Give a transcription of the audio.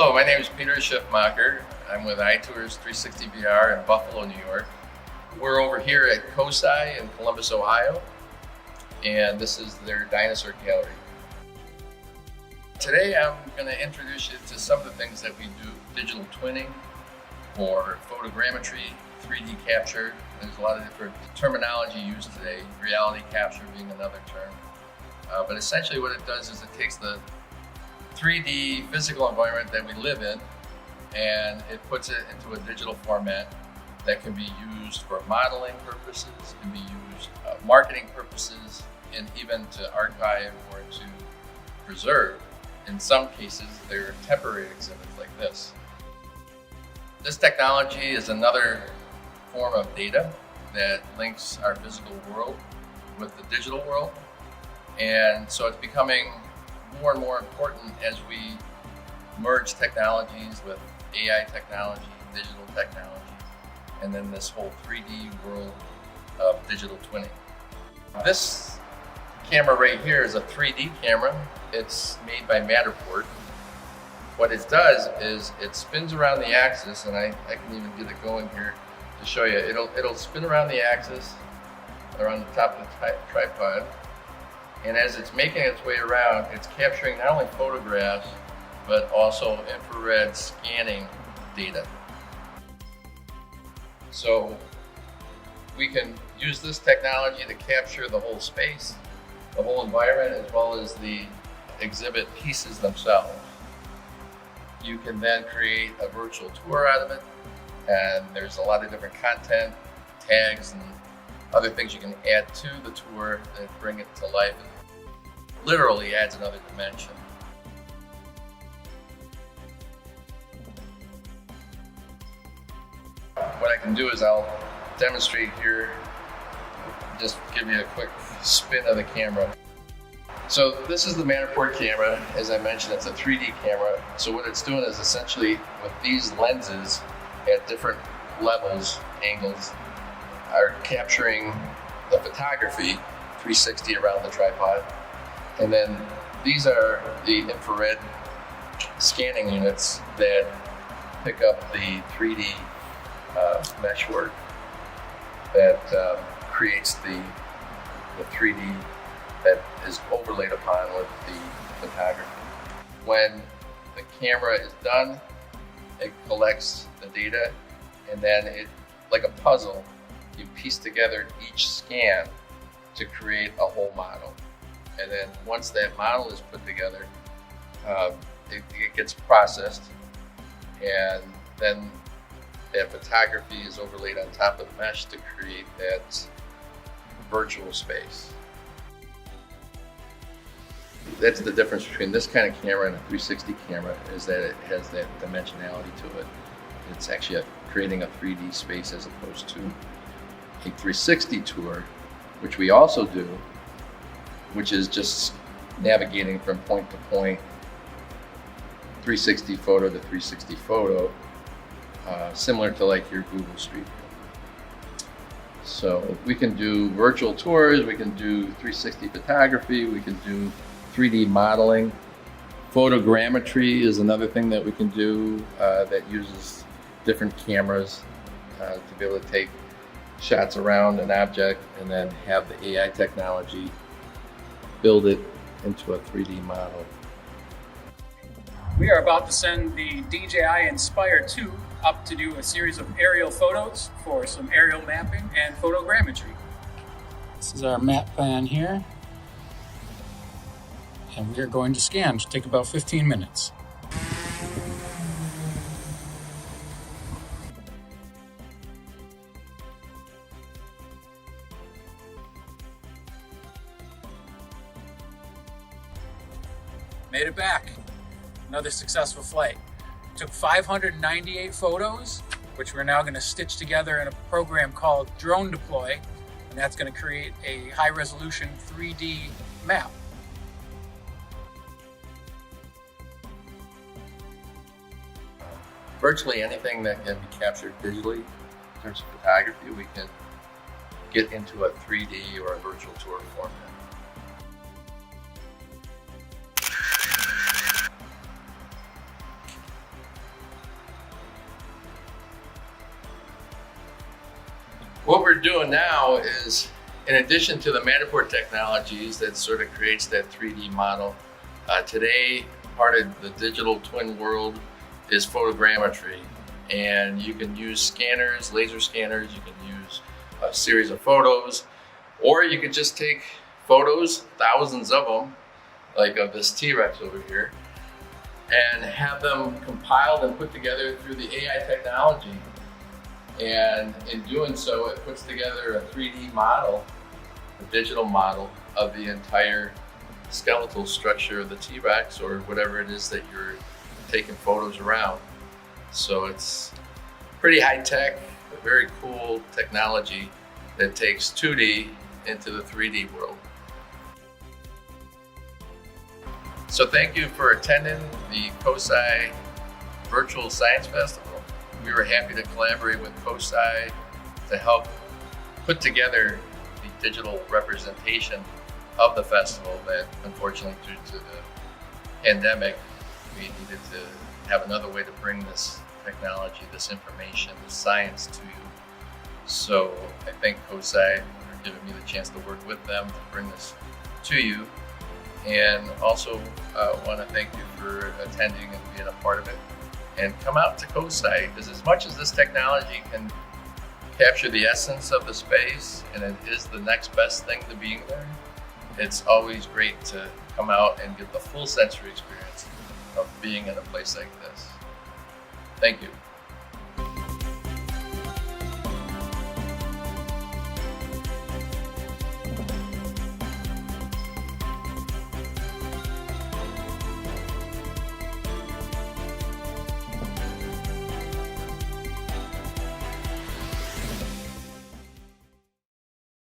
Hello, my name is Peter Schiffmacher. I'm with iTOURS 360 VR in Buffalo, New York. We're over here at COSI in Columbus, Ohio, and this is their dinosaur gallery. Today I'm going to introduce you to some of the things that we do: digital twinning, or photogrammetry, 3D capture. There's a lot of different terminology used today, reality capture being another term. But essentially what it does is it takes the 3D physical environment that we live in and it puts it into a digital format that can be used for modeling purposes, can be used marketing purposes, and even to archive or to preserve. In some cases, they're temporary exhibits like this. This technology is another form of data that links our physical world with the digital world. And so it's becoming more and more important as we merge technologies with AI technology, digital technology, and then this whole 3D world of digital twinning. This camera right here is a 3D camera. It's made by Matterport. What it does is it spins around the axis, and I can even get it going here to show you. It'll spin around the axis, around the top of the tripod, and as it's making its way around, it's capturing not only photographs, but also infrared scanning data. So we can use this technology to capture the whole space, the whole environment, as well as the exhibit pieces themselves. You can then create a virtual tour out of it, and there's a lot of different content, tags, and other things you can add to the tour that bring it to life and literally adds another dimension. What I can do is I'll demonstrate here, just give you a quick spin of the camera. So this is the Matterport camera. As I mentioned, it's a 3D camera. So what it's doing is essentially with these lenses at different levels, angles, are capturing the photography 360 around the tripod. And then these are the infrared scanning units that pick up the 3D meshwork that creates the 3D that is overlaid upon with the photography. When the camera is done, it collects the data, and then it, like a puzzle, you piece together each scan to create a whole model. And then once that model is put together, it gets processed, and then that photography is overlaid on top of the mesh to create that virtual space. That's the difference between this kind of camera and a 360 camera, is that it has that dimensionality to it. It's actually creating a 3D space as opposed to a 360 tour, which we also do, which is just navigating from point to point, 360 photo to 360 photo, similar to like your Google Street View. So we can do virtual tours, we can do 360 photography, we can do 3D modeling. Photogrammetry is another thing that we can do that uses different cameras to be able to take shots around an object and then have the AI technology build it into a 3D model. We are about to send the DJI Inspire 2 up to do a series of aerial photos for some aerial mapping and photogrammetry. This is our map plan here. And we are going to scan. It'll take about 15 minutes. Made it back. Another successful flight. Took 598 photos, which we're now going to stitch together in a program called Drone Deploy, and that's going to create a high-resolution 3D map. Virtually anything that can be captured digitally in terms of photography, we can get into a 3D or a virtual tour format. we're doing now is, in addition to the Matterport technologies that sort of creates that 3D model, today part of the digital twin world is photogrammetry. And you can use scanners, laser scanners, you can use a series of photos, or you could just take photos, thousands of them, like of this T-Rex over here, and have them compiled and put together through the AI technology. And in doing so, it puts together a 3D model, a digital model of the entire skeletal structure of the T-Rex or whatever it is that you're taking photos around. So it's pretty high tech, a very cool technology that takes 2D into the 3D world. So thank you for attending the COSI Virtual Science Festival. We were happy to collaborate with COSI to help put together the digital representation of the festival that, unfortunately, due to the pandemic, we needed to have another way to bring this technology, this information, this science to you. So I thank COSI for giving me the chance to work with them to bring this to you. And also want to thank you for attending and being a part of it. And come out to COSI, because as much as this technology can capture the essence of the space, and it is the next best thing to being there, it's always great to come out and get the full sensory experience of being in a place like this. Thank you.